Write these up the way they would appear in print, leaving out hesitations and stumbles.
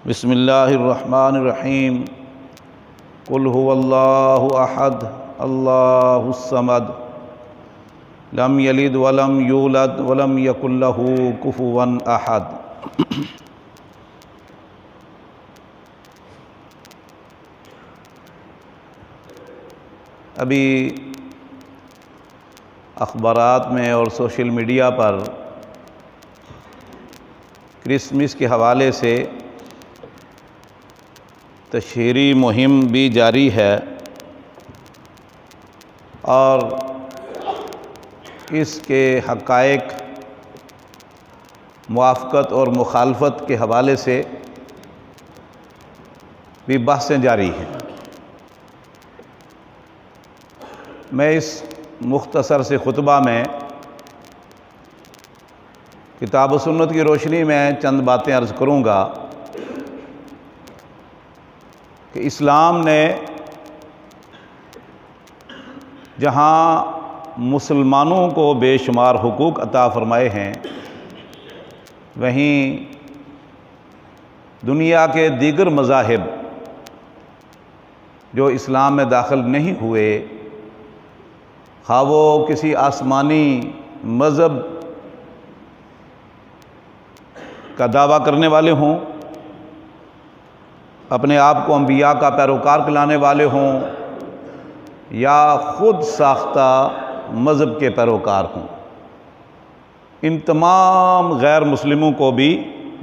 بسم اللہ الرحمن الرحیم قل هو اللہ احد اللہ الصمد لم یلد ولم یولد ولم یکن لہ کفوا احد۔ ابھی اخبارات میں اور سوشل میڈیا پر کرسمس کے حوالے سے تشہیری مہم بھی جاری ہے، اور اس کے حقائق، موافقت اور مخالفت کے حوالے سے بھی بحثیں جاری ہیں۔ میں اس مختصر سے خطبہ میں کتاب و سنت کی روشنی میں چند باتیں عرض کروں گا کہ اسلام نے جہاں مسلمانوں کو بے شمار حقوق عطا فرمائے ہیں، وہیں دنیا کے دیگر مذاہب جو اسلام میں داخل نہیں ہوئے، خواہ وہ کسی آسمانی مذہب کا دعویٰ کرنے والے ہوں، اپنے آپ کو انبیاء کا پیروکار کہلانے والے ہوں، یا خود ساختہ مذہب کے پیروکار ہوں، ان تمام غیر مسلموں کو بھی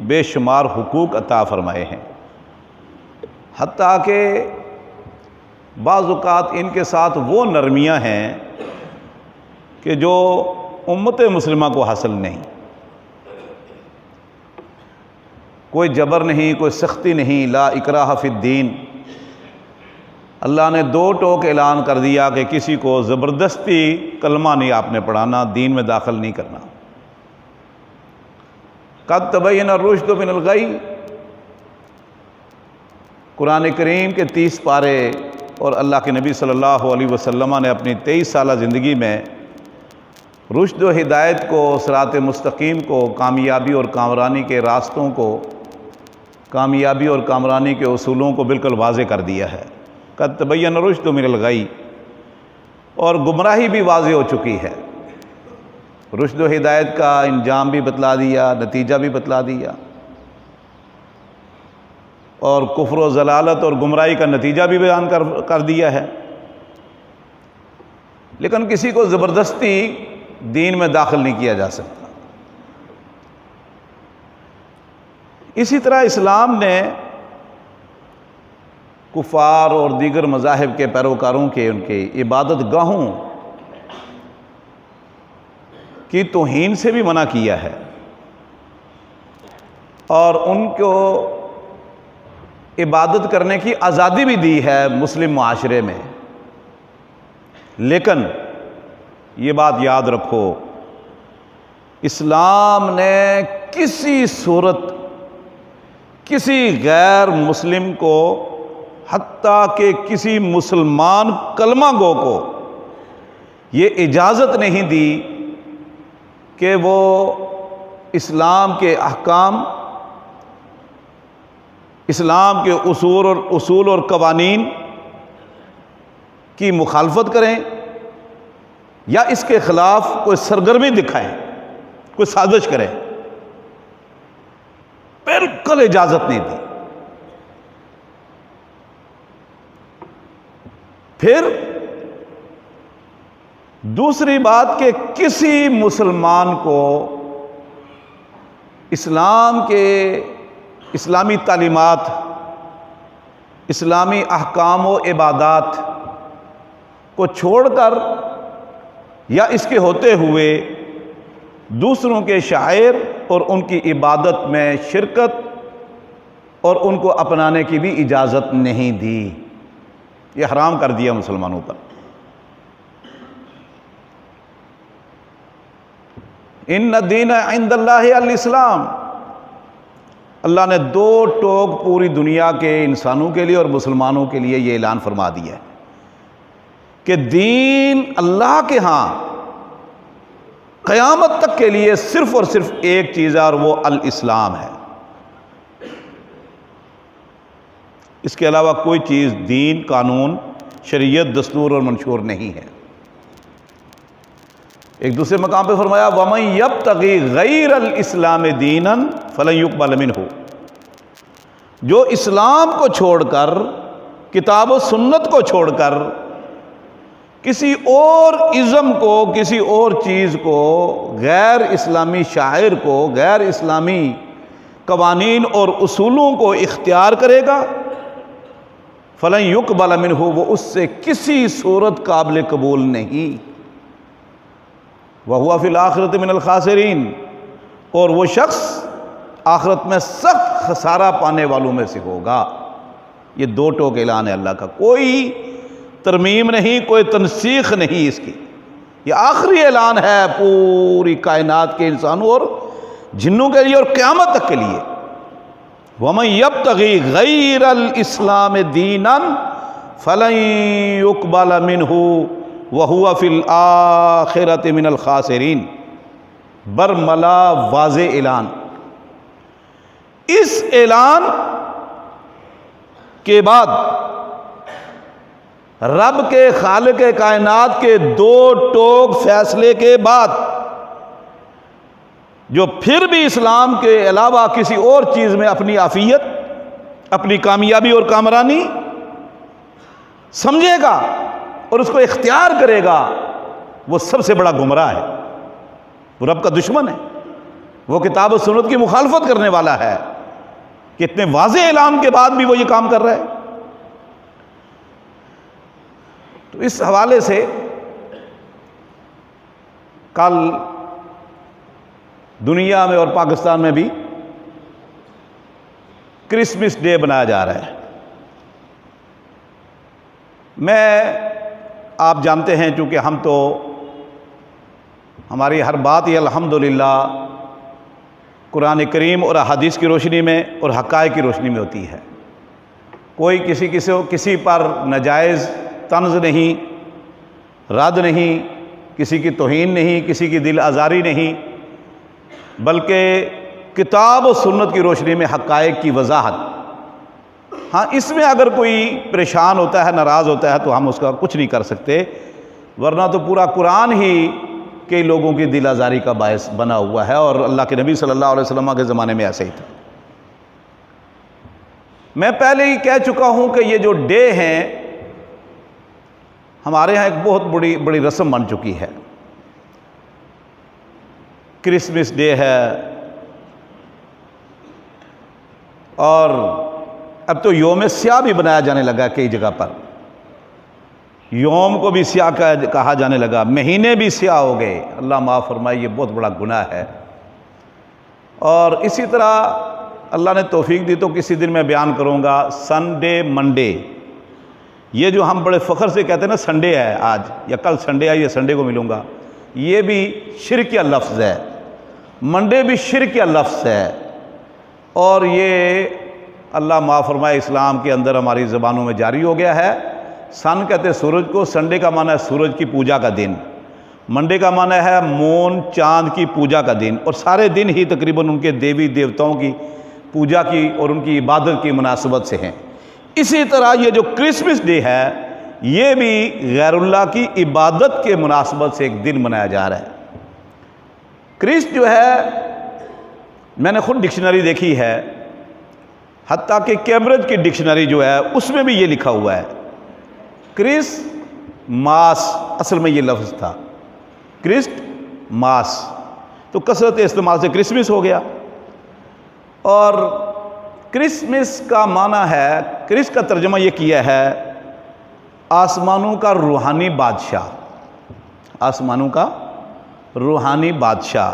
بے شمار حقوق عطا فرمائے ہیں۔ حتیٰ کہ بعض اوقات ان کے ساتھ وہ نرمیاں ہیں کہ جو امت مسلمہ کو حاصل نہیں۔ کوئی جبر نہیں، کوئی سختی نہیں، لا اکراہ فی الدین۔ اللہ نے دو ٹوک اعلان کر دیا کہ کسی کو زبردستی کلمہ نہیں آپ نے پڑھانا، دین میں داخل نہیں کرنا۔ قد تبین الرشد من الغی، قرآن کریم کے 30 پارے اور اللہ کے نبی صلی اللہ علیہ وسلم نے اپنی 23 سالہ زندگی میں رشد و ہدایت کو، صراط مستقیم کو، کامیابی اور کامرانی کے راستوں کو، کامیابی اور کامرانی کے اصولوں کو بالکل واضح کر دیا ہے۔ قد تبین الرشد من الغی، اور گمراہی بھی واضح ہو چکی ہے۔ رشد و ہدایت کا انجام بھی بتلا دیا، نتیجہ بھی بتلا دیا، اور کفر و ضلالت اور گمراہی کا نتیجہ بھی بیان کر دیا ہے۔ لیکن کسی کو زبردستی دین میں داخل نہیں کیا جا سکتا۔ اسی طرح اسلام نے کفار اور دیگر مذاہب کے پیروکاروں کے، ان کے عبادت گاہوں کی توہین سے بھی منع کیا ہے، اور ان کو عبادت کرنے کی آزادی بھی دی ہے مسلم معاشرے میں۔ لیکن یہ بات یاد رکھو، اسلام نے کسی صورت کسی غیر مسلم کو، حتیٰ کہ کسی مسلمان کلمہ گو کو، یہ اجازت نہیں دی کہ وہ اسلام کے احکام، اسلام کے اصول اور قوانین کی مخالفت کریں، یا اس کے خلاف کوئی سرگرمی دکھائیں، کوئی سازش کریں۔ بالکل اجازت نہیں دی۔ پھر دوسری بات کہ کسی مسلمان کو اسلام کے اسلامی تعلیمات، اسلامی احکام و عبادات کو چھوڑ کر یا اس کے ہوتے ہوئے دوسروں کے شعائر اور ان کی عبادت میں شرکت اور ان کو اپنانے کی بھی اجازت نہیں دی۔ یہ حرام کر دیا مسلمانوں پر۔ ان الدین عند اللہ الاسلام، اللہ نے دو ٹوک پوری دنیا کے انسانوں کے لیے اور مسلمانوں کے لیے یہ اعلان فرما دیا ہے کہ دین اللہ کے ہاں قیامت تک کے لیے صرف اور صرف ایک چیز ہے، اور وہ الاسلام ہے۔ اس کے علاوہ کوئی چیز دین، قانون، شریعت، دستور اور منشور نہیں ہے۔ ایک دوسرے مقام پہ فرمایا وَمَن يَبْتَغِي غَيْرَ الْإِسْلَامِ دِينًا فَلَن يُقْبَلَ مِنْهُ، جو اسلام کو چھوڑ کر، کتاب و سنت کو چھوڑ کر کسی اور ازم کو، کسی اور چیز کو، غیر اسلامی شاعر کو، غیر اسلامی قوانین اور اصولوں کو اختیار کرے گا، فَلَن يُقْبَلَ مِنْهُ، وہ اس سے کسی صورت قابل قبول نہیں، وَهُوَ فِي الْآخِرَةِ مِنَ الْخَاسِرِينَ، اور وہ شخص آخرت میں سخت خسارہ پانے والوں میں سے ہوگا۔ یہ دو ٹوک اعلان ہے اللہ کا، کوئی ترمیم نہیں، کوئی تنسیخ نہیں اس کی، یہ آخری اعلان ہے پوری کائنات کے انسانوں اور جنوں کے لیے اور قیامت تک کے لیے۔ وَمَن يَبْتَغِي غَيْرَ الْإِسْلَامِ دِينًا فَلَن يُقْبَلَ مِنْهُ وَهُوَ فِي الْآخِرَةِ مِنَ الْخَاسِرِينَ، برملا واضح اعلان۔ اس اعلان کے بعد رب کے، خالق کائنات کے دو ٹوک فیصلے کے بعد، جو پھر بھی اسلام کے علاوہ کسی اور چیز میں اپنی عافیت، اپنی کامیابی اور کامرانی سمجھے گا اور اس کو اختیار کرے گا، وہ سب سے بڑا گمراہ ہے، وہ رب کا دشمن ہے، وہ کتاب و سنت کی مخالفت کرنے والا ہے کہ اتنے واضح اعلان کے بعد بھی وہ یہ کام کر رہا ہے۔ تو اس حوالے سے کل دنیا میں اور پاکستان میں بھی کرسمس ڈے منایا جا رہا ہے۔ آپ جانتے ہیں چونکہ ہم تو، ہماری ہر بات یہ الحمدللہ قرآن کریم اور احادیث کی روشنی میں اور حقائق کی روشنی میں ہوتی ہے، کوئی کسی پر ناجائز طنز نہیں، رد نہیں، کسی کی توہین نہیں، کسی کی دل آزاری نہیں، بلکہ کتاب و سنت کی روشنی میں حقائق کی وضاحت۔ ہاں، اس میں اگر کوئی پریشان ہوتا ہے، ناراض ہوتا ہے، تو ہم اس کا کچھ نہیں کر سکتے، ورنہ تو پورا قرآن ہی کئی لوگوں کی دل آزاری کا باعث بنا ہوا ہے، اور اللہ کے نبی صلی اللہ علیہ وسلم کے زمانے میں ایسے ہی تھا۔ میں پہلے ہی کہہ چکا ہوں کہ یہ جو ڈے ہیں ہمارے ہاں ایک بہت بڑی رسم بن چکی ہے۔ کرسمس ڈے ہے، اور اب تو یوم سیاہ بھی بنایا جانے لگا کئی جگہ پر، یوم کو بھی سیاہ کہا جانے لگا، مہینے بھی سیاہ ہو گئے۔ اللہ معاف فرمائے، یہ بہت بڑا گناہ ہے۔ اور اسی طرح اللہ نے توفیق دی تو کسی دن میں بیان کروں گا سنڈے منڈے، یہ جو ہم بڑے فخر سے کہتے ہیں نا سنڈے ہے آج یا کل سنڈے ہے، یہ سنڈے کو ملوں گا، یہ بھی شرکیہ لفظ ہے، منڈے بھی شرکیہ لفظ ہے، اور یہ اللہ معاف فرمائے اسلام کے اندر ہماری زبانوں میں جاری ہو گیا ہے۔ سن کہتے سورج کو، سنڈے کا معنی ہے سورج کی پوجا کا دن، منڈے کا معنی ہے مون چاند کی پوجا کا دن، اور سارے دن ہی تقریباً ان کے دیوی دیوتاؤں کی پوجا کی اور ان کی عبادت کی مناسبت سے ہیں۔ اسی طرح یہ جو کرسمس ڈے ہے یہ بھی غیر اللہ کی عبادت کے مناسبت سے ایک دن منایا جا رہا ہے۔ کرسٹ جو ہے، میں نے خود ڈکشنری دیکھی ہے، حتیٰ کہ کیمبرج کی ڈکشنری جو ہے اس میں بھی یہ لکھا ہوا ہے، کرس ماس، اصل میں یہ لفظ تھا کرسٹ ماس، تو کثرت استعمال سے کرسمس ہو گیا۔ اور کرسمس کا معنی ہے، کرس کا ترجمہ یہ کیا ہے آسمانوں کا روحانی بادشاہ، آسمانوں کا روحانی بادشاہ،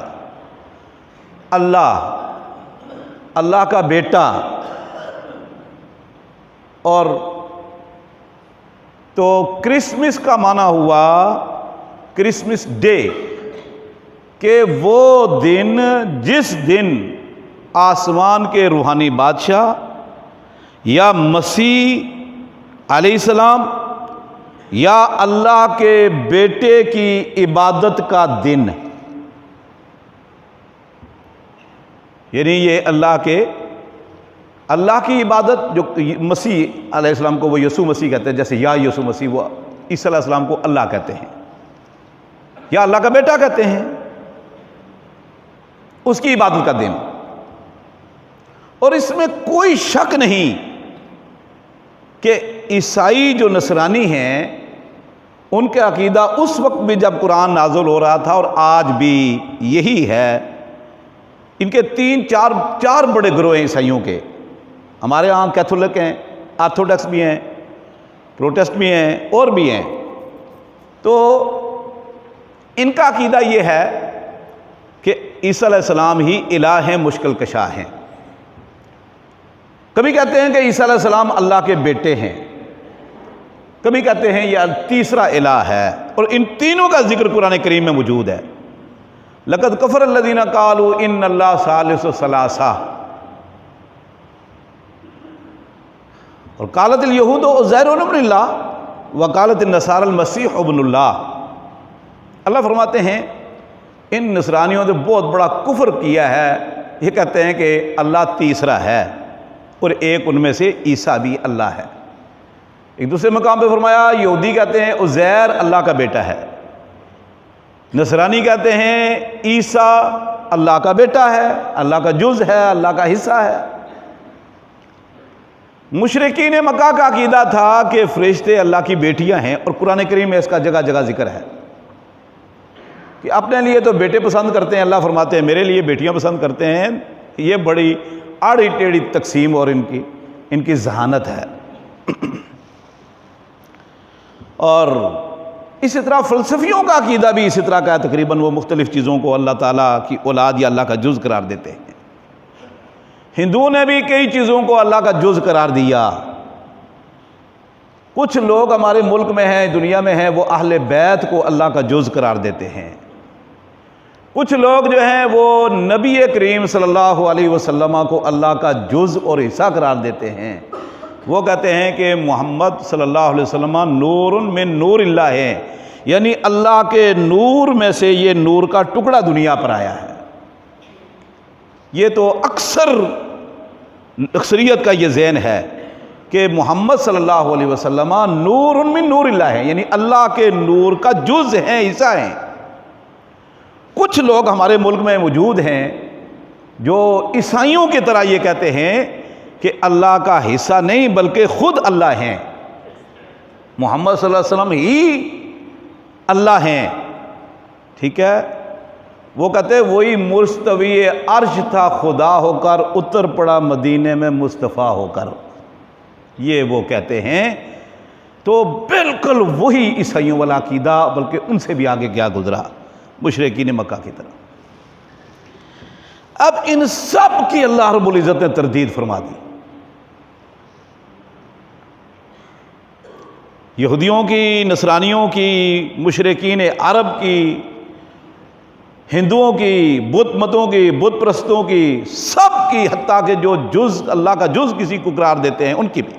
اللہ کا بیٹا۔ اور تو کرسمس کا معنی ہوا کرسمس ڈے، کہ وہ دن جس دن آسمان کے روحانی بادشاہ یا مسیح علیہ السلام یا اللہ کے بیٹے کی عبادت کا دن، یعنی یہ اللہ کی عبادت جو مسیح علیہ السلام کو وہ یسوع مسیح کہتے ہیں، جیسے یا یسوع مسیح، وہ عیسیٰ علیہ السلام کو اللہ کہتے ہیں یا اللہ کا بیٹا کہتے ہیں، اس کی عبادت کا دن۔ اور اس میں کوئی شک نہیں کہ عیسائی جو نصرانی ہیں ان کا عقیدہ اس وقت بھی جب قرآن نازل ہو رہا تھا اور آج بھی یہی ہے۔ ان کے چار بڑے گروہ ہیں عیسائیوں کے۔ ہمارے ہاں کیتھولک ہیں، آرتھوڈکس بھی ہیں، پروٹسٹ بھی ہیں اور بھی ہیں۔ تو ان کا عقیدہ یہ ہے کہ عیسیٰ علیہ السلام ہی الہ ہیں، مشکل کشا ہیں۔ کبھی کہتے ہیں کہ عیسیٰ علیہ السلام اللہ کے بیٹے ہیں، کبھی کہتے ہیں یہ تیسرا الہ ہے، اور ان تینوں کا ذکر قرآن کریم میں موجود ہے۔ لَقَدْ كَفَرَ الَّذِينَ قَالُوا إِنَّ اللَّهَ ثَالِثُ ثَلَاثَةٍ، اور قالت اليہود عزیر ابن اللہ وقالت النصارى المسیح ابن اللہ۔ اللہ فرماتے ہیں ان نصرانیوں نے بہت بڑا کفر کیا ہے، یہ کہتے ہیں کہ اللہ تیسرا ہے اور ایک ان میں سے عیسیٰ بھی اللہ ہے۔ ایک دوسرے مقام پہ فرمایا یہودی کہتے ہیں عزیر اللہ کا بیٹا ہے، نصرانی کہتے ہیں عیسیٰ اللہ کا بیٹا ہے، اللہ کا جز ہے، اللہ کا حصہ ہے۔ مشرکین مکہ کا عقیدہ تھا کہ فرشتے اللہ کی بیٹیاں ہیں، اور قرآن کریم میں اس کا جگہ جگہ ذکر ہے کہ اپنے لیے تو بیٹے پسند کرتے ہیں، اللہ فرماتے ہیں میرے لیے بیٹیاں پسند کرتے ہیں۔ یہ بڑی آڑی ٹیڑھی تقسیم اور ان کی ذہانت ہے۔ اور اسی طرح فلسفیوں کا عقیدہ بھی اسی طرح کا ہے، تقریباً وہ مختلف چیزوں کو اللہ تعالیٰ کی اولاد یا اللہ کا جز قرار دیتے ہیں۔ ہندوؤں نے بھی کئی چیزوں کو اللہ کا جز قرار دیا۔ کچھ لوگ ہمارے ملک میں ہیں، دنیا میں ہیں، وہ اہل بیت کو اللہ کا جز قرار دیتے ہیں۔ کچھ لوگ جو ہیں وہ نبی کریم صلی اللہ علیہ وسلم کو اللہ کا جز اور حصہ قرار دیتے ہیں۔ وہ کہتے ہیں کہ محمد صلی اللہ علیہ وسلم نور من نور اللہ ہے، یعنی اللہ کے نور میں سے یہ نور کا ٹکڑا دنیا پر آیا ہے۔ یہ تو اکثریت کا یہ ذہن ہے کہ محمد صلی اللہ علیہ وسلم نور من نور اللہ ہے، یعنی اللہ کے نور کا جز ہیں، حصہ ہیں۔ کچھ لوگ ہمارے ملک میں موجود ہیں جو عیسائیوں کی طرح یہ کہتے ہیں کہ اللہ کا حصہ نہیں بلکہ خود اللہ ہیں، محمد صلی اللہ علیہ وسلم ہی اللہ ہیں۔ ٹھیک ہے، وہ کہتے ہیں وہی مستوی عرش تھا خدا ہو کر، اتر پڑا مدینے میں مصطفیٰ ہو کر، یہ وہ کہتے ہیں۔ تو بالکل وہی عیسائیوں والا عقیدہ، بلکہ ان سے بھی آگے کیا گزرا مشرکین مکہ کی طرح۔ اب ان سب کی اللہ رب العزت نے تردید فرما دی، یہودیوں کی، نصرانیوں کی، مشرکین عرب کی، ہندوؤں کی، بت متوں کی، بت پرستوں کی، سب کی، حتیٰ کہ جو جز اللہ کا جز کسی کو قرار دیتے ہیں ان کی بھی۔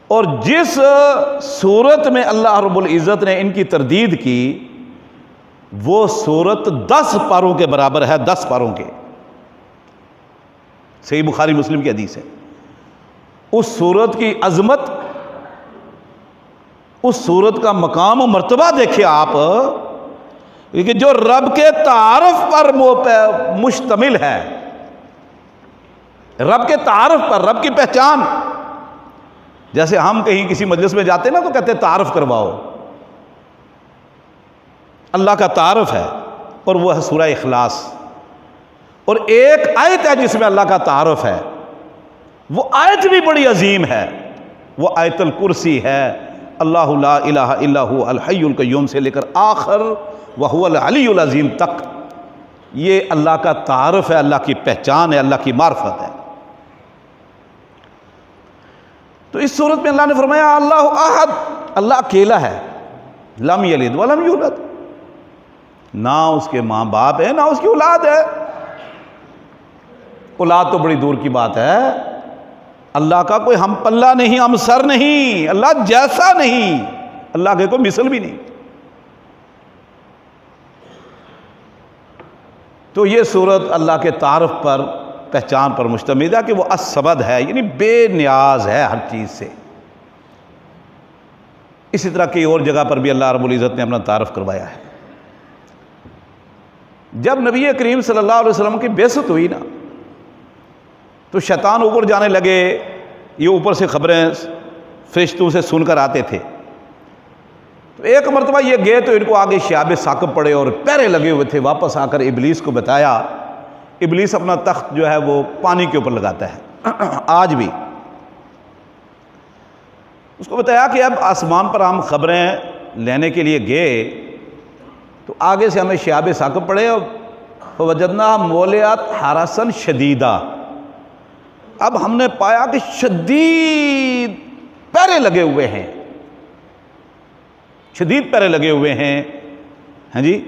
اور جس صورت میں اللہ رب العزت نے ان کی تردید کی وہ صورت 10 پاروں کے برابر ہے، 10 پاروں کے، صحیح بخاری مسلم کی حدیث ہے۔ اس صورت کی عظمت، اس صورت کا مقام و مرتبہ دیکھیں آپ، کہ جو رب کے تعارف پر مشتمل ہے، رب کے تعارف پر، رب کی پہچان۔ جیسے ہم کہیں کسی مجلس میں جاتے ہیں نا تو کہتے ہیں تعارف کرواؤ، اللہ کا تعارف ہے، اور وہ ہے سورہ اخلاص۔ اور ایک آیت ہے جس میں اللہ کا تعارف ہے، وہ آیت بھی بڑی عظیم ہے، وہ آیت الکرسی ہے، اللہ لا الہ الا هو الحی القیوم سے لے کر آخر وہو العلی العظیم تک، یہ اللہ کا تعارف ہے، اللہ کی پہچان ہے، اللہ کی معرفت ہے۔ تو اس صورت میں اللہ نے فرمایا اللہ احد، اللہ اکیلا ہے، لم یلد ولم یولد، نہ اس کے ماں باپ ہے نہ اس کی اولاد ہے۔ اولاد تو بڑی دور کی بات ہے، اللہ کا کوئی ہم پلہ نہیں، ہم سر نہیں، اللہ جیسا نہیں، اللہ کے کوئی مثل بھی نہیں۔ تو یہ صورت اللہ کے تعارف پر پہچان پر مشتمل ہے کہ وہ الصمد ہے، یعنی بے نیاز ہے ہر چیز سے۔ اسی طرح کی اور جگہ پر بھی اللہ رب العزت نے اپنا تعارف کروایا ہے۔ جب نبی کریم صلی اللہ علیہ وسلم کی بعثت ہوئی نا، تو شیطان اوپر جانے لگے، یہ اوپر سے خبریں فرشتوں سے سن کر آتے تھے۔ تو ایک مرتبہ یہ گئے تو ان کو آگے شہاب ثاقب پڑے اور پہرے لگے ہوئے تھے، واپس آ کر ابلیس کو بتایا۔ ابلیس اپنا تخت جو ہے وہ پانی کے اوپر لگاتا ہے آج بھی۔ اس کو بتایا کہ اب آسمان پر ہم خبریں لینے کے لیے گئے تو آگے سے ہمیں شہاب ثاقب پڑے، وجدنا مولیات حرسن شدیدہ، اب ہم نے پایا کہ شدید پہرے لگے ہوئے ہیں، شدید پہرے لگے ہوئے ہیں۔ ہاں جی،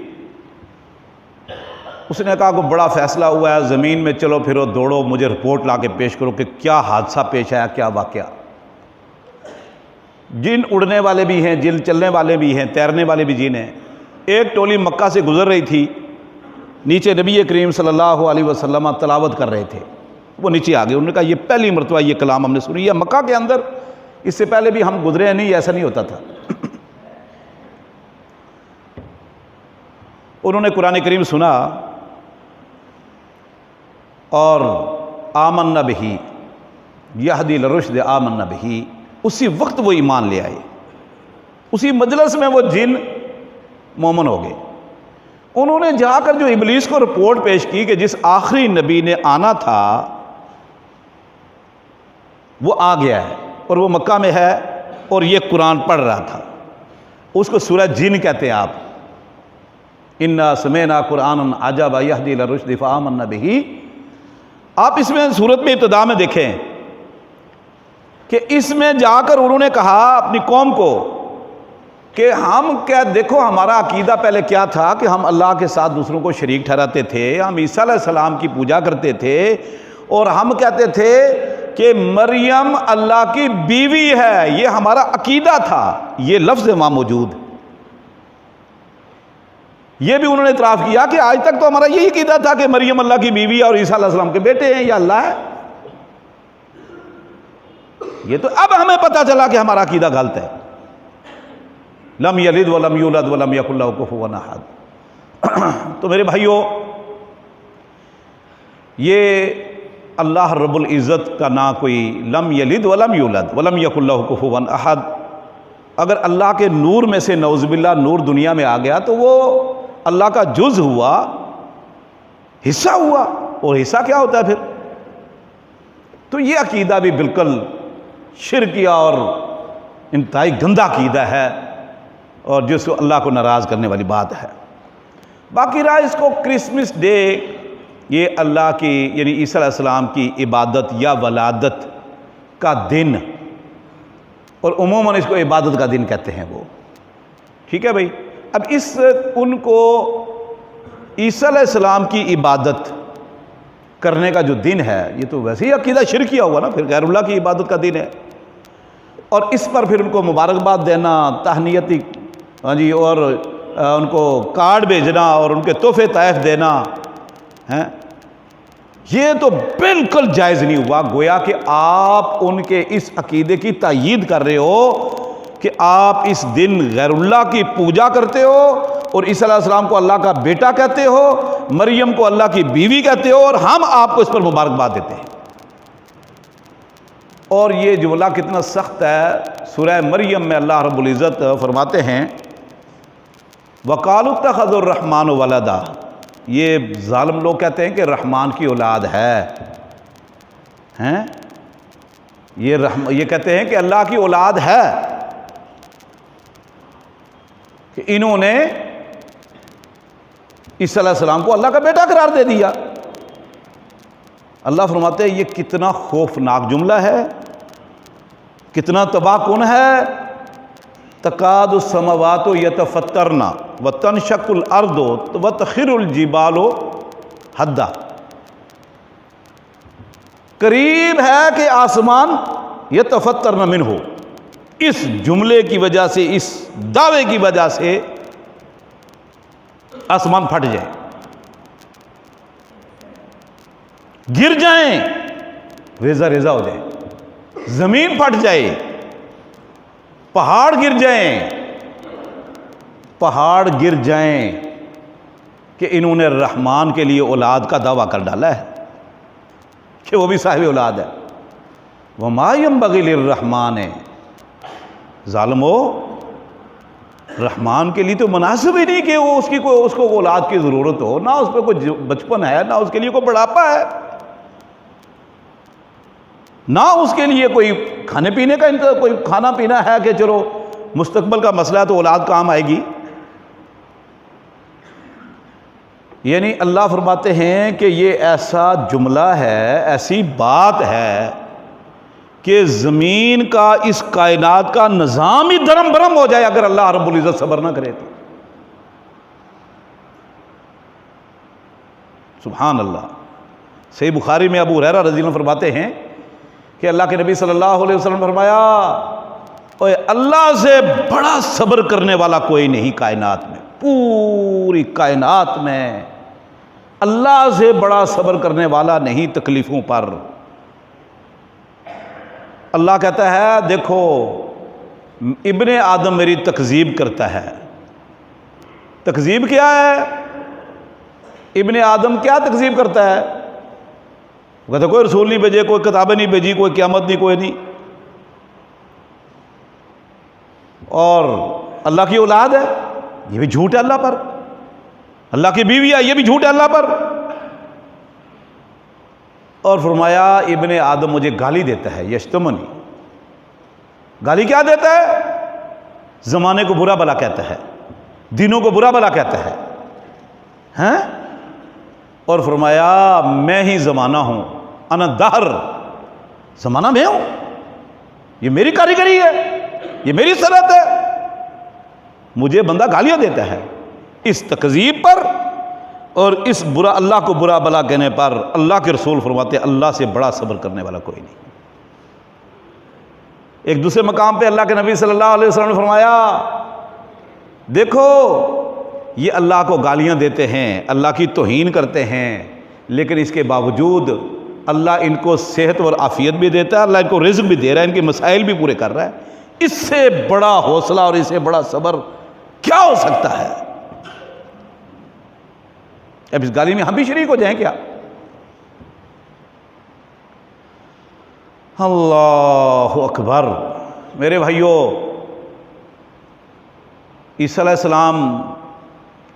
اس نے کہا کہ بڑا فیصلہ ہوا ہے، زمین میں چلو پھرو دوڑو، مجھے رپورٹ لا کے پیش کرو کہ کیا حادثہ پیش آیا، کیا واقعہ۔ جن اڑنے والے بھی ہیں، جن چلنے والے بھی ہیں، تیرنے والے بھی جن ہیں۔ ایک ٹولی مکہ سے گزر رہی تھی، نیچے نبی کریم صلی اللہ علیہ وسلم تلاوت کر رہے تھے، وہ نیچے آ گئے۔ انہوں نے کہا یہ پہلی مرتبہ یہ کلام ہم نے سنی، یہ مکہ کے اندر اس سے پہلے بھی ہم گزرے ہیں نہیں، ایسا نہیں ہوتا تھا۔ انہوں نے قرآن کریم سنا اور آمنا بہی یہدی للرشد آمنا بہی، اسی وقت وہ ایمان لے آئے، اسی مجلس میں وہ جن مومن ہو گئے۔ انہوں نے جا کر جو ابلیس کو رپورٹ پیش کی کہ جس آخری نبی نے آنا تھا وہ آ گیا ہے اور وہ مکہ میں ہے اور یہ قرآن پڑھ رہا تھا، اس کو سورہ جن کہتے ہیں آپ۔ انا سمعنا قرآنا عجبا یہدی الی الرشد فآمنا بہ، آپ اس میں سورت میں ابتدا میں دیکھیں کہ اس میں جا کر انہوں نے کہا اپنی قوم کو کہ ہم کیا، دیکھو ہمارا عقیدہ پہلے کیا تھا کہ ہم اللہ کے ساتھ دوسروں کو شریک ٹھہراتے تھے، ہم عیسیٰ علیہ السلام کی پوجا کرتے تھے اور ہم کہتے تھے کہ مریم اللہ کی بیوی ہے، یہ ہمارا عقیدہ تھا۔ یہ لفظ وہاں موجود، یہ بھی انہوں نے اعتراف کیا کہ آج تک تو ہمارا یہی عقیدہ تھا کہ مریم اللہ کی بیوی ہے اور عیسیٰ علیہ السلام کے بیٹے ہیں، یا اللہ ہے۔ یہ تو اب ہمیں پتہ چلا کہ ہمارا عقیدہ غلط ہے۔ لم یلد ولم یولد ولم یکن لہ کفوا احد۔ تو میرے بھائیوں، یہ اللہ رب العزت کا نہ کوئی لم یلد ولم یولد ولم یکن لہ کفوا احد، اگر اللہ کے نور میں سے نعوذ باللہ نور دنیا میں آ گیا تو وہ اللہ کا جز ہوا، حصہ ہوا، اور حصہ کیا ہوتا ہے پھر؟ تو یہ عقیدہ بھی بالکل شرکیہ اور انتہائی گندہ عقیدہ ہے اور جس کو اللہ کو ناراض کرنے والی بات ہے۔ باقی رہا اس کو کرسمس ڈے، یہ اللہ کی یعنی عیسیٰ علیہ السلام کی عبادت یا ولادت کا دن، اور عموماً اس کو عبادت کا دن کہتے ہیں وہ، ٹھیک ہے بھائی۔ اب ان کو عیسیٰ علیہ السلام کی عبادت کرنے کا جو دن ہے، یہ تو ویسے ہی عقیدہ شرکیہ ہوا نا، پھر غیر اللہ کی عبادت کا دن ہے، اور اس پر پھر ان کو مبارکباد دینا، تہنیتی ہاں جی، اور ان کو کارڈ بھیجنا اور ان کے تحفے تحائف دینا ہیں، یہ تو بالکل جائز نہیں ہوا۔ گویا کہ آپ ان کے اس عقیدے کی تائید کر رہے ہو کہ آپ اس دن غیر اللہ کی پوجا کرتے ہو اور عیسیٰ علیہ السلام کو اللہ کا بیٹا کہتے ہو، مریم کو اللہ کی بیوی کہتے ہو، اور ہم آپ کو اس پر مبارکباد دیتے ہیں۔ اور یہ جملہ کتنا سخت ہے، سورہ مریم میں اللہ رب العزت فرماتے ہیں وَقَالُوا اتَّخَذُوا الرَّحْمَنُ وَلَدًا، یہ ظالم لوگ کہتے ہیں کہ رحمان کی اولاد ہے، ہیں یہ کہتے ہیں کہ اللہ کی اولاد ہے، کہ انہوں نے عیسیٰ علیہ السلام کو اللہ کا بیٹا قرار دے دیا۔ اللہ فرماتے ہیں یہ کتنا خوفناک جملہ ہے، کتنا تباہ کن ہے۔ تکاد السماوات یتفطرن وتنشق الارض وتخر الجبال ہدا، قریب ہے کہ آسمان یتفطرن منہ، اس جملے کی وجہ سے، اس دعوے کی وجہ سے آسمان پھٹ جائے۔ گر جائیں ریزہ ریزہ ہو جائیں، زمین پھٹ جائے، پہاڑ گر جائیں، پہاڑ گر جائیں کہ انہوں نے رحمان کے لیے اولاد کا دعویٰ کر ڈالا ہے کہ وہ بھی صاحب اولاد ہے۔ وَمَا يَنبَغِي لِلرَّحْمَٰنِ، ظالمو رحمان کے لیے تو مناسب ہی نہیں کہ وہ اس کو اولاد کی ضرورت ہو، نہ اس پہ کوئی بچپن ہے، نہ اس کے لیے کوئی بڑھاپا ہے، نہ اس کے لیے کوئی کھانے پینے کا کوئی کھانا پینا ہے کہ چلو مستقبل کا مسئلہ ہے تو اولاد کام آئے گی۔ یعنی اللہ فرماتے ہیں کہ یہ ایسا جملہ ہے، ایسی بات ہے کہ زمین کا، اس کائنات کا نظام ہی دھرم برم ہو جائے اگر اللہ رب العزت صبر نہ کرے تو۔ سبحان اللہ۔ صحیح بخاری میں ابو ہریرہ رضی اللہ عنہ فرماتے ہیں کہ اللہ کے نبی صلی اللہ علیہ وسلم فرمایا، اوے اللہ سے بڑا صبر کرنے والا کوئی نہیں کائنات میں، پوری کائنات میں اللہ سے بڑا صبر کرنے والا نہیں تکلیفوں پر۔ اللہ کہتا ہے دیکھو ابن آدم میری تکذیب کرتا ہے۔ تکذیب کیا ہے؟ ابن آدم کیا تکذیب کرتا ہے؟ وہ کہتا ہے کوئی رسول نہیں بھیجے، کوئی کتابیں نہیں بھیجی، کوئی قیامت نہیں، کوئی نہیں، اور اللہ کی اولاد ہے، یہ بھی جھوٹ ہے اللہ پر، اللہ کی بیوی ہے، یہ بھی جھوٹ ہے اللہ پر۔ اور فرمایا ابن آدم مجھے گالی دیتا ہے، یشتمنی، گالی کیا دیتا ہے؟ زمانے کو برا بلا کہتا ہے، دینوں کو برا بلا کہتا ہے، ہیں؟ اور فرمایا میں ہی زمانہ ہوں، انا دہر، زمانہ میں ہوں، یہ میری کاریگری ہے، یہ میری صنعت ہے، مجھے بندہ گالیاں دیتا ہے اس تکذیب پر اور اس برا اللہ کو برا بلا کہنے پر۔ اللہ کے رسول فرماتے ہیں اللہ سے بڑا صبر کرنے والا کوئی نہیں۔ ایک دوسرے مقام پہ اللہ کے نبی صلی اللہ علیہ وسلم نے فرمایا دیکھو یہ اللہ کو گالیاں دیتے ہیں، اللہ کی توہین کرتے ہیں، لیکن اس کے باوجود اللہ ان کو صحت اور عافیت بھی دیتا ہے، اللہ ان کو رزق بھی دے رہا ہے، ان کے مسائل بھی پورے کر رہا ہے۔ اس سے بڑا حوصلہ اور اس سے بڑا صبر کیا ہو سکتا ہے؟ اب اس گالی میں ہم بھی شریک ہو جائیں کیا؟ اللہ اکبر۔ میرے بھائیوں، عیسیٰ علیہ السلام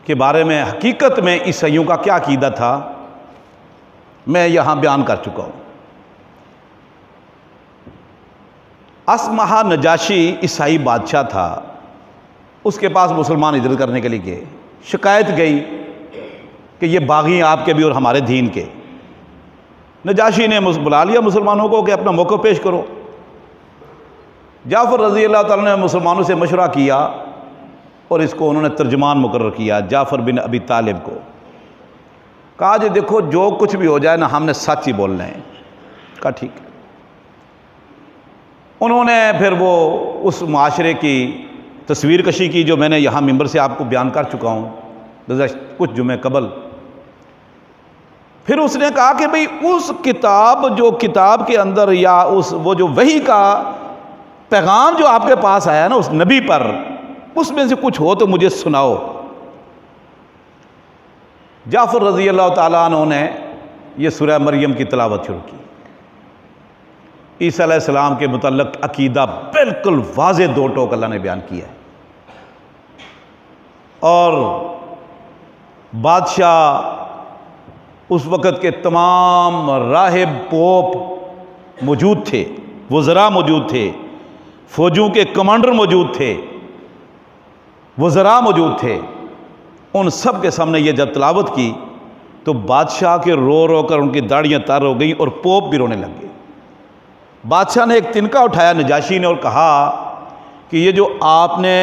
کے بارے میں حقیقت میں عیسائیوں کا کیا عقیدہ تھا میں یہاں بیان کر چکا ہوں۔ اسمہ نجاشی عیسائی بادشاہ تھا، اس کے پاس مسلمان ہجرت کرنے کے لیے گئے، شکایت گئی کہ یہ باغی ہیں آپ کے بھی اور ہمارے دین کے۔ نجاشی نے بلا لیا مسلمانوں کو کہ اپنا موقع پیش کرو۔ جعفر رضی اللہ تعالیٰ نے مسلمانوں سے مشورہ کیا اور اس کو انہوں نے ترجمان مقرر کیا، جعفر بن ابی طالب کو۔ کہا جی دیکھو جو کچھ بھی ہو جائے نا ہم نے سچ ہی بولنا ہے۔ کہا ٹھیک ہے۔ انہوں نے پھر وہ اس معاشرے کی تصویر کشی کی جو میں نے یہاں ممبر سے آپ کو بیان کر چکا ہوں گزشتہ کچھ جمعے قبل۔ پھر اس نے کہا کہ بھئی اس کتاب جو کتاب کے اندر یا وہ جو وحی کا پیغام جو آپ کے پاس آیا نا اس نبی پر، اس میں سے کچھ ہو تو مجھے سناؤ۔ جعفر رضی اللہ تعالیٰ عنہ نے یہ سورہ مریم کی تلاوت شروع کی۔ عیسیٰ علیہ السلام کے متعلق عقیدہ بالکل واضح دو ٹوک اللہ نے بیان کیا ہے، اور بادشاہ اس وقت کے تمام راہب پوپ موجود تھے، وزراء موجود تھے، فوجوں کے کمانڈر موجود تھے، وزراء موجود تھے۔ ان سب کے سامنے یہ جب تلاوت کی تو بادشاہ کے رو رو کر ان کی داڑیاں تر ہو گئیں اور پوپ بھی رونے لگ گئے۔ بادشاہ نے ایک تنکا اٹھایا نجاشی نے اور کہا کہ یہ جو آپ نے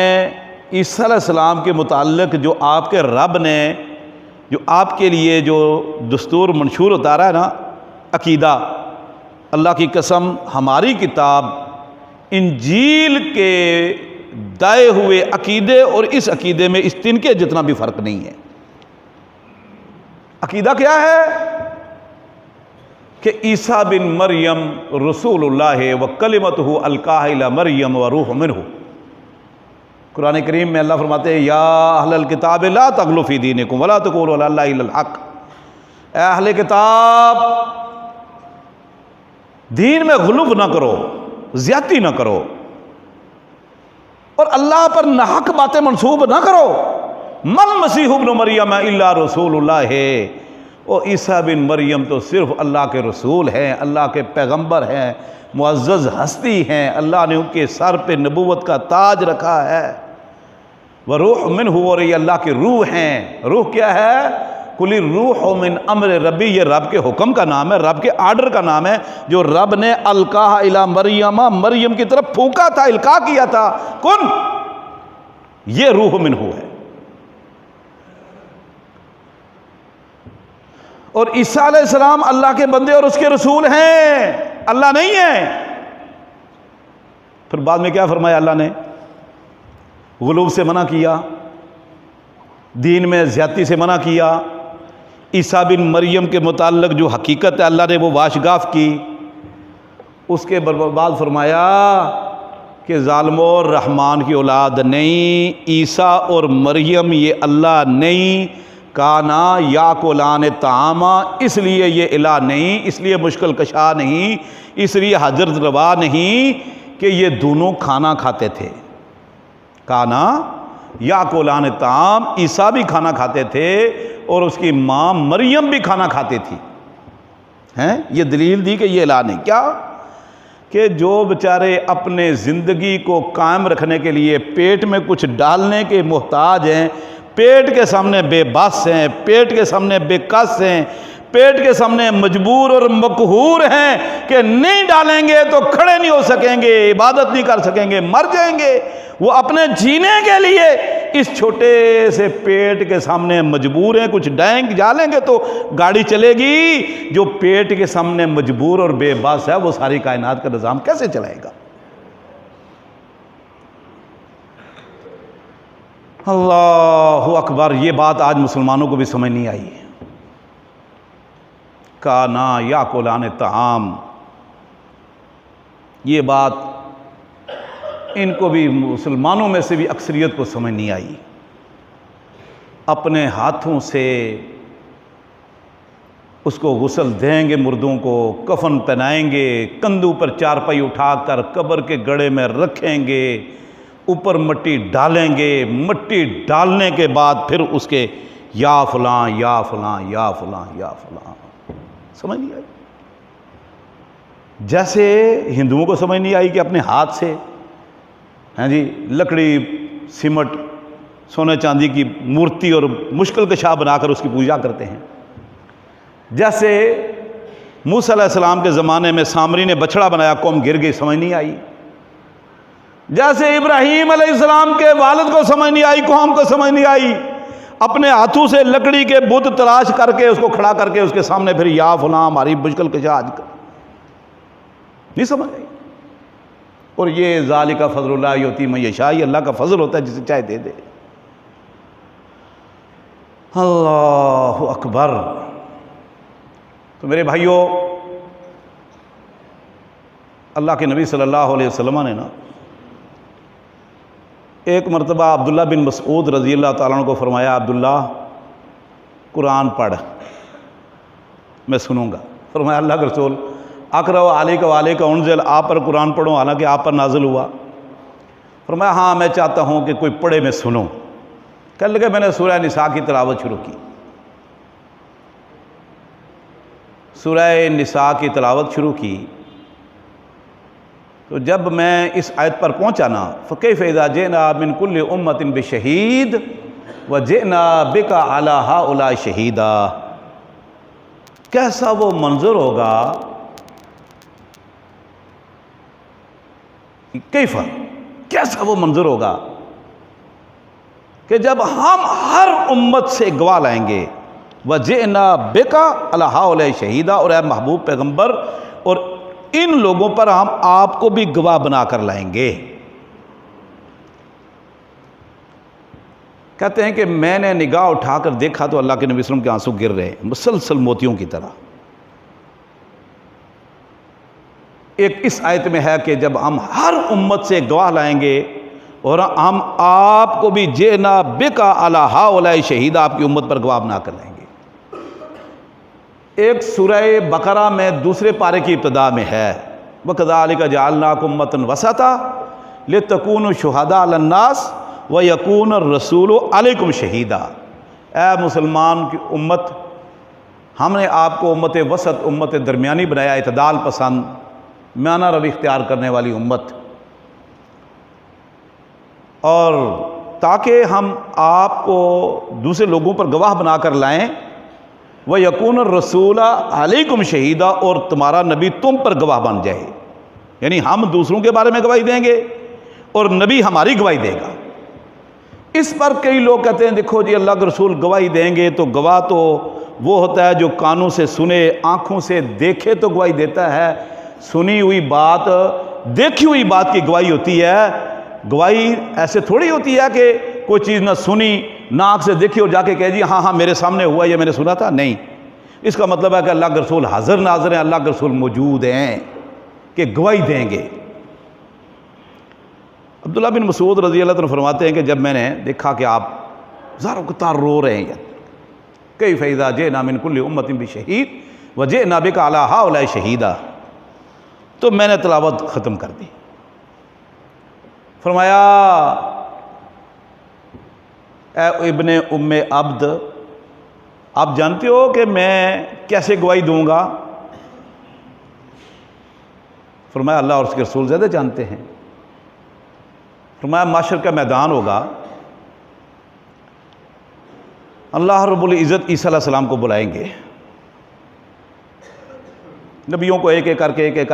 عیسیٰ علیہ السلام کے متعلق جو آپ کے رب نے جو آپ کے لیے جو دستور منشور اتارا ہے نا عقیدہ، اللہ کی قسم ہماری کتاب انجیل کے دائے ہوئے عقیدے اور اس عقیدے میں اس تنکے جتنا بھی فرق نہیں ہے۔ عقیدہ کیا ہے؟ کہ عیسیٰ بن مریم رسول اللہ و کلمتہ القاہ الی مریم و روح منہ۔ قرآن کریم میں اللہ فرماتے ہیں یا اہل الکتاب لا تغلوا فی دینکم ولا تقولوا علی اللہ الا الحق۔ اے اہل کتاب، دین میں غلو نہ کرو، زیادتی نہ کرو، اور اللہ پر ناحق باتیں منسوب نہ کرو۔ مل مسیح ابن مریم الا رسول اللہ ہے، اور عیسیٰ بن مریم تو صرف اللہ کے رسول ہیں، اللہ کے پیغمبر ہیں، معزز ہستی ہیں، اللہ نے ان کے سر پہ نبوت کا تاج رکھا ہے۔ وروح منہ، اور یہ اللہ کی روح ہیں۔ روح کیا ہے؟ قل الروح من امر ربی، یہ رب کے حکم کا نام ہے، رب کے آرڈر کا نام ہے، جو رب نے القاہ الی مریم، مریم کی طرف پھونکا تھا، القاء کیا تھا، کن، یہ روح منہ ہے۔ اور عیسیٰ علیہ السلام اللہ کے بندے اور اس کے رسول ہیں، اللہ نہیں ہے۔ پھر بعد میں کیا فرمایا اللہ نے؟ غلو سے منع کیا، دین میں زیادتی سے منع کیا۔ عیسیٰ بن مریم کے متعلق جو حقیقت ہے اللہ نے وہ واشگاف کی۔ اس کے بعد فرمایا کہ ظالموں، رحمان کی اولاد نہیں، عیسیٰ اور مریم یہ اللہ نہیں، کانا یاکلان الطعام، اس لیے یہ الہ نہیں، اس لیے مشکل کشا نہیں، اس لیے حضرت روا نہیں کہ یہ دونوں کھانا کھاتے تھے۔ کانا یاکلان الطعام، عیسیٰ بھی کھانا کھاتے تھے اور اس کی ماں مریم بھی کھانا کھاتی تھی۔ یہ دلیل دی کہ یہ الہ نہیں۔ کیا کہ جو بیچارے اپنے زندگی کو قائم رکھنے کے لیے پیٹ میں کچھ ڈالنے کے محتاج ہیں، پیٹ کے سامنے بے بس ہیں، پیٹ کے سامنے بے کس ہیں، پیٹ کے سامنے مجبور اور مقہور ہیں کہ نہیں ڈالیں گے تو کھڑے نہیں ہو سکیں گے، عبادت نہیں کر سکیں گے، مر جائیں گے، وہ اپنے جینے کے لیے اس چھوٹے سے پیٹ کے سامنے مجبور ہیں۔ کچھ ڈالیں گے تو گاڑی چلے گی۔ جو پیٹ کے سامنے مجبور اور بے بس ہے وہ ساری کائنات کا نظام کیسے چلائے گا؟ اللہ اکبر۔ یہ بات آج مسلمانوں کو بھی سمجھ نہیں آئی۔ کانا یاکلان الطعام، یہ بات ان کو بھی، مسلمانوں میں سے بھی اکثریت کو سمجھ نہیں آئی۔ اپنے ہاتھوں سے اس کو غسل دیں گے، مردوں کو کفن پہنائیں گے، کندھوں پر چارپائی اٹھا کر قبر کے گڑھے میں رکھیں گے، اوپر مٹی ڈالیں گے، مٹی ڈالنے کے بعد پھر اس کے یا فلاں یا فلاں یا فلاں یا فلاں، سمجھ نہیں آئی؟ جیسے ہندوؤں کو سمجھ نہیں آئی کہ اپنے ہاتھ سے لکڑی، سیمٹ، سونے چاندی کی مورتی اور مشکل کشا بنا کر اس کی پوجا کرتے ہیں، جیسے موسیٰ علیہ السلام کے زمانے میں سامری نے بچڑا بنایا، قوم گر گئی، سمجھ نہیں آئی۔ جیسے ابراہیم علیہ السلام کے والد کو سمجھ نہیں آئی، قوم کو سمجھ نہیں آئی، اپنے ہاتھوں سے لکڑی کے بت تلاش کر کے اس کو کھڑا کر کے اس کے سامنے پھر یا فلاں ہماری مشکل کشا آج کر، نہیں سمجھ آئی۔ اور یہ ذالک فضل اللہ یؤتی من یشاء، یہ اللہ کا فضل ہوتا ہے جسے چاہے دے دے۔ اللہ اکبر۔ تو میرے بھائیوں، اللہ کے نبی صلی اللہ علیہ وسلم نے ایک مرتبہ عبداللہ بن مسعود رضی اللہ تعالیٰ عنہ کو فرمایا، عبداللہ قرآن پڑھ، میں سنوں گا۔ فرمایا اللہ کے رسول اقرأ علیک وعلیک انزل، آپ پر قرآن پڑھوں حالانکہ آپ پر نازل ہوا؟ فرمایا ہاں میں چاہتا ہوں کہ کوئی پڑھے میں سنوں۔ کہنے لگے میں نے سورہ نساء کی تلاوت شروع کی۔ سورہ نساء کی تلاوت شروع کی تو جب میں اس آیت پر پہنچا نا، فَكَيْفَ إِذَا جِئْنَا مِن كُلِّ أُمَّةٍ بِشَهِيدٍ وَجِئْنَا بِكَ عَلَىٰ هَٰؤُلَاءِ شَهِيدًا، کیسا وہ منظر ہوگا، کیسا وہ منظر ہوگا کہ جب ہم ہر امت سے گواہ لائیں گے، وَجِئْنَا بِكَ عَلَىٰ هَٰؤُلَاءِ شَهِيدًا، اور اے محبوب پیغمبر، اور ان لوگوں پر ہم آپ کو بھی گواہ بنا کر لائیں گے۔ کہتے ہیں کہ میں نے نگاہ اٹھا کر دیکھا تو اللہ کے نبی صلی اللہ علیہ وسلم کے آنسو گر رہے مسلسل موتیوں کی طرح۔ ایک اس آیت میں ہے کہ جب ہم ہر امت سے گواہ لائیں گے اور ہم آپ کو بھی جئنا بکا علی ہؤلاء شہیدا، آپ کی امت پر گواہ بنا کر لائیں گے۔ ایک سورہ بقرہ میں دوسرے پارے کی ابتدا میں ہے وَكَذَلِكَ جَعَلْنَاكُمْ أُمَّةً وَسَطًا لِتَكُونُوا شُهَدَاءَ عَلَى النَّاسِ وَيَكُونَ الرَّسُولُ عَلَيْكُمْ شَهِيدًا۔ اے مسلمان کی امت، ہم نے آپ کو امت وسط، امت درمیانی بنایا، اعتدال پسند، میانہ روی اختیار کرنے والی امت، اور تاکہ ہم آپ کو دوسرے لوگوں پر گواہ بنا کر لائیں، وَيَكُونَ الرَّسُولَ عَلَيْكُمْ شَهِيدًا، اور تمہارا نبی تم پر گواہ بن جائے، یعنی ہم دوسروں کے بارے میں گواہی دیں گے اور نبی ہماری گواہی دے گا۔ اس پر کئی لوگ کہتے ہیں دیکھو جی اللہ کے رسول گواہی دیں گے تو گواہ تو وہ ہوتا ہے جو کانوں سے سنے، آنکھوں سے دیکھے تو گواہی دیتا ہے، سنی ہوئی بات، دیکھی ہوئی بات کی گواہی ہوتی ہے۔ گواہی ایسے تھوڑی ہوتی ہے کہ کوئی چیز نہ سنی نہ آنکھ سے دیکھی اور جا کے کہہ جی ہاں ہاں میرے سامنے ہوا، یہ میں نے سنا تھا، نہیں۔ اس کا مطلب ہے کہ اللہ کے رسول حاضر ناظر ہیں، اللہ کے رسول موجود ہیں کہ گواہی دیں گے۔ عبداللہ بن مسعود رضی اللہ عنہ فرماتے ہیں کہ جب میں نے دیکھا کہ آپ زاروں قطار رو رہے ہیں، کیف اذا جئنا من کل امۃ بشہید وجئنا بک علی ہؤلاء شہیدا، تو میں نے تلاوت ختم کر دی۔ فرمایا اے ابن ام عبد، آپ جانتے ہو کہ میں کیسے گواہی دوں گا؟ فرمایا اللہ اور اس کے رسول زیادہ جانتے ہیں۔ فرمایا معاشر کا میدان ہوگا، اللہ رب العزت عیسیٰ علیہ السلام کو بلائیں گے، نبیوں کو ایک ایک کر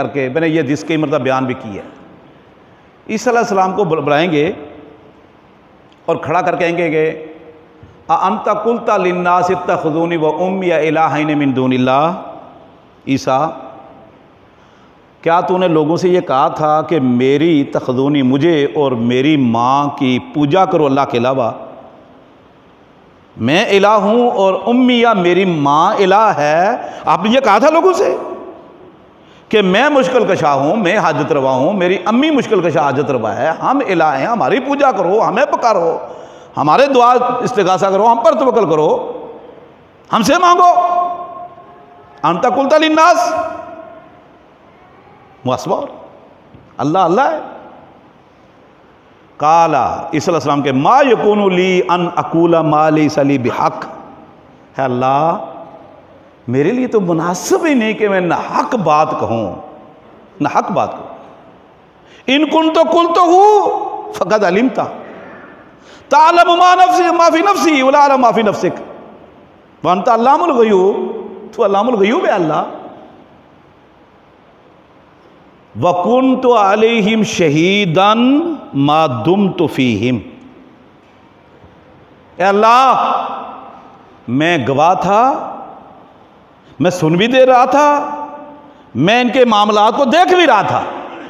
کے میں نے یہ جس کی مرتبہ بیان بھی کی ہے، عیسیٰ علیہ السلام کو بلائیں گے اور کھڑا کر کہیں گے کہ اَأَنْتَ قُلْتَ لِلنَّاسِ اتَّخِذُونِي وَأُمِّيَ إِلَٰهَيْنِ مِن دُونِ اللَّهِ، عیسیٰ کیا تو نے لوگوں سے یہ کہا تھا کہ میری تخذونی، مجھے اور میری ماں کی پوجا کرو اللہ کے علاوہ؟ میں الہ ہوں اور امیہ میری ماں الہ ہے، آپ نے یہ کہا تھا لوگوں سے کہ میں مشکل کشا ہوں، میں حاجت روا ہوں، میری امی مشکل کشا حاجت روا ہے، ہم الہ ہیں، ہماری پوجا کرو، ہمیں پکارو، ہمارے دعا استغاثہ کرو، ہم پر توکل کرو، ہم سے مانگو۔ انت قلت للناس، مصور اللہ اللہ ہے۔ قال عیسیٰ علیہ السلام کے ما یکون لی ان اقول ما لیس لی بحق، ہے اللہ میرے لیے تو مناسب ہی نہیں کہ میں نہ حق بات کہوں، نہ حق بات کہوں۔ ان کنت قلتہ فقد علمت تعلم ما فی نفسی ولا اعلم ما فی نفسک وانت علام الغیوب، تو علام الغیوب ہے اللہ۔ وَكُنْتُ عَلَيْهِمْ شَهِيدًا مَا دُمْتُ فِيهِمْ، اے اللہ میں گواہ تھا، میں سن بھی دے رہا تھا، میں ان کے معاملات کو دیکھ بھی رہا تھا،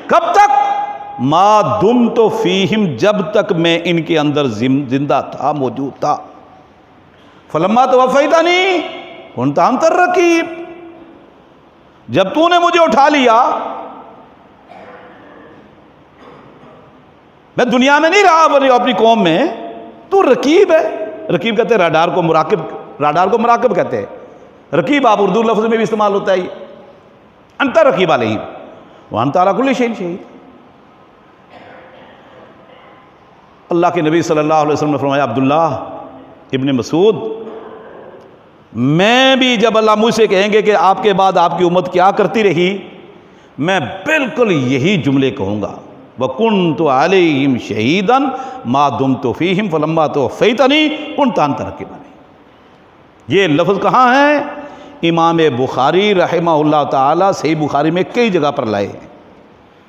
کب تک؟ مَا دُمْتُ فِيهِمْ، جب تک میں ان کے اندر زندہ تھا، موجود تھا۔ فَلَمَّا تَوَفَّيْتَنِي كُنْتَ أَنْتَ الرَّقِيبُ، جب تو نے مجھے اٹھا لیا، میں دنیا میں نہیں رہا اپنی قوم میں، تو رقیب ہے۔ رقیب کہتے ہیں راڈار کو، مراقب، راڈار کو مراقب کہتے ہیں۔ رقیب آپ اردو لفظ میں بھی استعمال ہوتا ہے، انت رقیب علیہم وانت علی کل شیء شہید۔ اللہ کے نبی صلی اللہ علیہ وسلم نے فرمایا عبداللہ ابن مسعود، میں بھی جب اللہ مجھ سے کہیں گے کہ آپ کے بعد آپ کی امت کیا کرتی رہی، میں بالکل یہی جملے کہوں گا، وَكُنْتُ عَلَيْهِمْ شَهِيدًا مَا دُمْتُ فِيهِمْ فَلَمَّا تَوَفَّيْتَنِي كُنْتَ أَنْتَ رَقِيبَ عَلَيْهِمْ۔ یہ لفظ کہاں ہیں؟ امام بخاری رحمہ اللہ تعالی صحیح بخاری میں کئی جگہ پر لائے ہیں،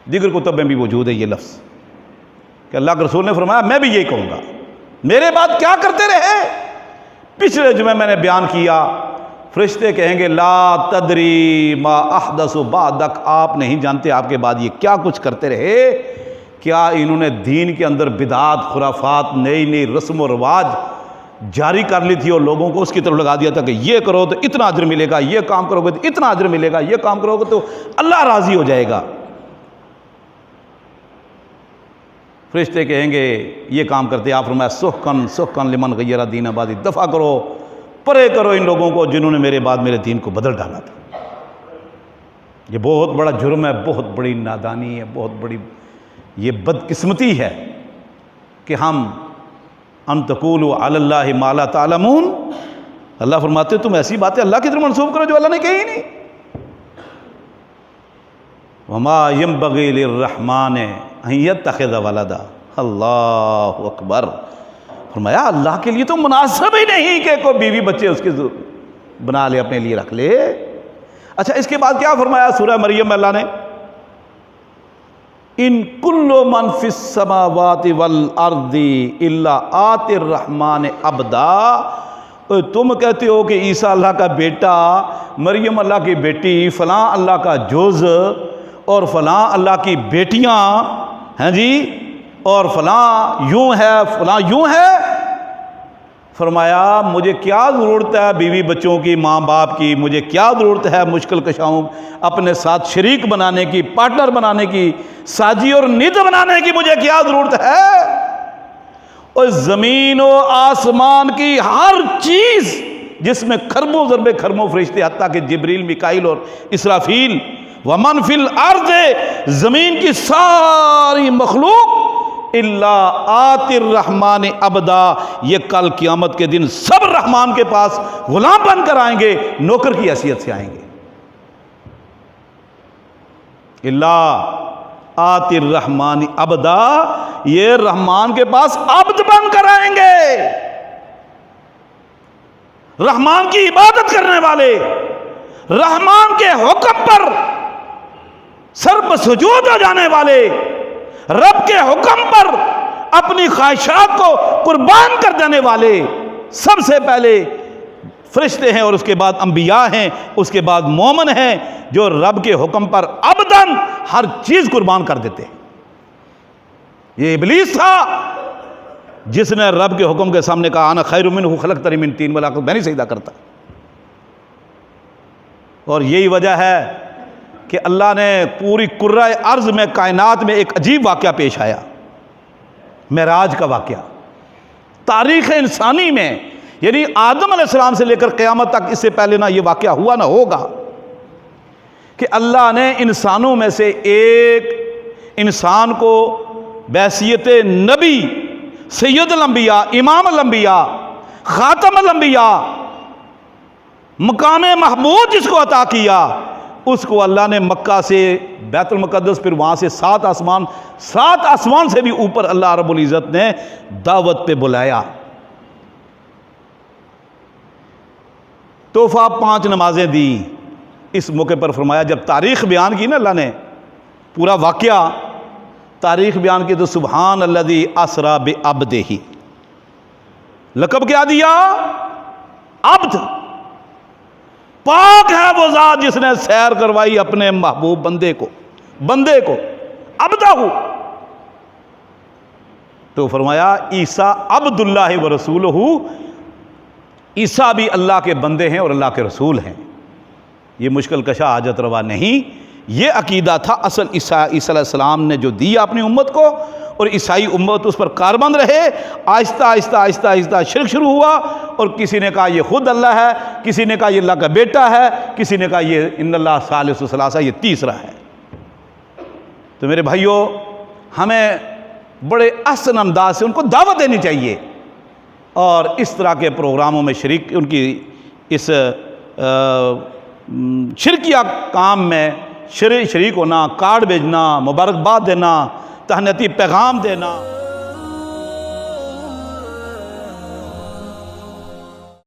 دیگر کتب میں بھی موجود ہے یہ لفظ کہ اللہ کے رسول نے فرمایا میں بھی یہی کہوں گا، میرے بعد کیا کرتے رہے۔ پچھلے جمعے میں نے بیان کیا، فرشتے کہیں گے لا تدری ما احدث بعدک، آپ نہیں جانتے آپ کے بعد یہ کیا کچھ کرتے رہے، کیا انہوں نے دین کے اندر بدعات، خرافات، نئی نئی رسم و رواج جاری کر لی تھی اور لوگوں کو اس کی طرف لگا دیا تھا کہ یہ کرو تو اتنا اجر ملے گا، یہ کام کرو گے تو اتنا اجر ملے گا، یہ کام کرو گے تو اللہ راضی ہو جائے گا۔ فرشتے کہیں گے یہ کام کرتے، آپ فرمایا سحقن سحقن لمن غیر دین بعدی، دفع کرو، پرے کرو ان لوگوں کو جنہوں نے میرے بعد میرے دین کو بدل ڈالا تھا۔ یہ بہت بڑا جرم ہے، بہت بڑی نادانی ہے، بہت بڑی یہ بدقسمتی ہے کہ ہم ان تقولوا علی اللہ ما لا تعلمون، اللہ فرماتے تم ایسی باتیں اللہ کی طرف منسوب کرو جو اللہ نے کہی نہیں۔ وما ينبغي للرحمن ان يتخذ ولدا، اللہ اکبر، فرمایا اللہ کے لیے تو مناسب ہی نہیں کہ کوئی بیوی بچے اس کے بنا لے، اپنے لیے رکھ لے۔ اچھا اس کے بعد کیا فرمایا سورہ مریم میں اللہ نے؟ ان کل من فی السماوات والارض الا آتی الرحمن عبدا، تم کہتے ہو کہ عیسیٰ اللہ کا بیٹا، مریم اللہ کی بیٹی، فلاں اللہ کا جوز اور فلاں اللہ کی بیٹیاں ہیں جی، اور فلاں یوں ہے فلاں یوں ہے۔ فرمایا مجھے کیا ضرورت ہے بیوی بچوں کی، ماں باپ کی، مجھے کیا ضرورت ہے مشکل کشاؤں اپنے ساتھ شریک بنانے کی، پارٹنر بنانے کی، ساجی اور ند بنانے کی، مجھے کیا ضرورت ہے؟ اور زمین و آسمان کی ہر چیز جس میں خربوں ضرب خربوں فرشتے، حتیٰ کہ جبریل، میکائیل اور اسرافیل، ومن فی الارض، زمین کی ساری مخلوق، الا آتی الرحمن عبدا، یہ کل قیامت کے دن سب رحمان کے پاس غلام بن کر آئیں گے، نوکر کی حیثیت سے آئیں گے۔ الا آتی الرحمن عبدا، یہ رحمان کے پاس عبد بن کر آئیں گے، رحمان کی عبادت کرنے والے، رحمان کے حکم پر سر پہ سجود ہو جانے والے، رب کے حکم پر اپنی خواہشات کو قربان کر دینے والے۔ سب سے پہلے فرشتے ہیں اور اس کے بعد انبیاء ہیں، اس کے بعد مومن ہیں جو رب کے حکم پر عبداً ہر چیز قربان کر دیتے ہیں۔ یہ ابلیس تھا جس نے رب کے حکم کے سامنے کہا انا خیر منہ خلقتنی من طین ولا، میں نہیں سجدہ کرتا۔ اور یہی وجہ ہے کہ اللہ نے پوری کرۂ ارض میں، کائنات میں ایک عجیب واقعہ پیش آیا، معراج کا واقعہ تاریخ انسانی میں، یعنی آدم علیہ السلام سے لے کر قیامت تک اس سے پہلے نہ یہ واقعہ ہوا نہ ہوگا کہ اللہ نے انسانوں میں سے ایک انسان کو بحیثیت نبی، سید الانبیاء، امام الانبیاء، خاتم الانبیاء، مقام محمود جس کو عطا کیا، اس کو اللہ نے مکہ سے بیت المقدس، پھر وہاں سے سات آسمان سے بھی اوپر اللہ رب العزت نے دعوت پہ بلایا۔ تحفہ 5 نمازیں دی۔ اس موقع پر فرمایا جب تاریخ بیان کی نا اللہ نے، پورا واقعہ تاریخ بیان کی، تو سبحان الذی اسری بعبدہ، لقب کیا دیا؟ عبد۔ پاک ہے وہ ذات جس نے سیر کروائی اپنے محبوب بندے کو عبدہ۔ تو فرمایا عیسیٰ عبد اللہ و رسولہ، عیسیٰ بھی اللہ کے بندے ہیں اور اللہ کے رسول ہیں۔ یہ مشکل کشا حاجت روا نہیں، یہ عقیدہ تھا اصل عیسیٰ علیہ السلام نے جو دیا اپنی امت کو، اور عیسائی امت اس پر کاربند رہے۔ آہستہ آہستہ آہستہ آہستہ شرک شروع ہوا، اور کسی نے کہا یہ خود اللہ ہے، کسی نے کہا یہ اللہ کا بیٹا ہے، کسی نے کہا یہ ان اللہ ثالث ثلاثہ، یہ تیسرا ہے۔ تو میرے بھائیوں، ہمیں بڑے احسن انداز سے ان کو دعوت دینی چاہیے، اور اس طرح کے پروگراموں میں ان کی اس شرکیہ کام میں شریک ہونا، کارڈ بھیجنا، مبارکباد دینا، تہنیتی پیغام دینا۔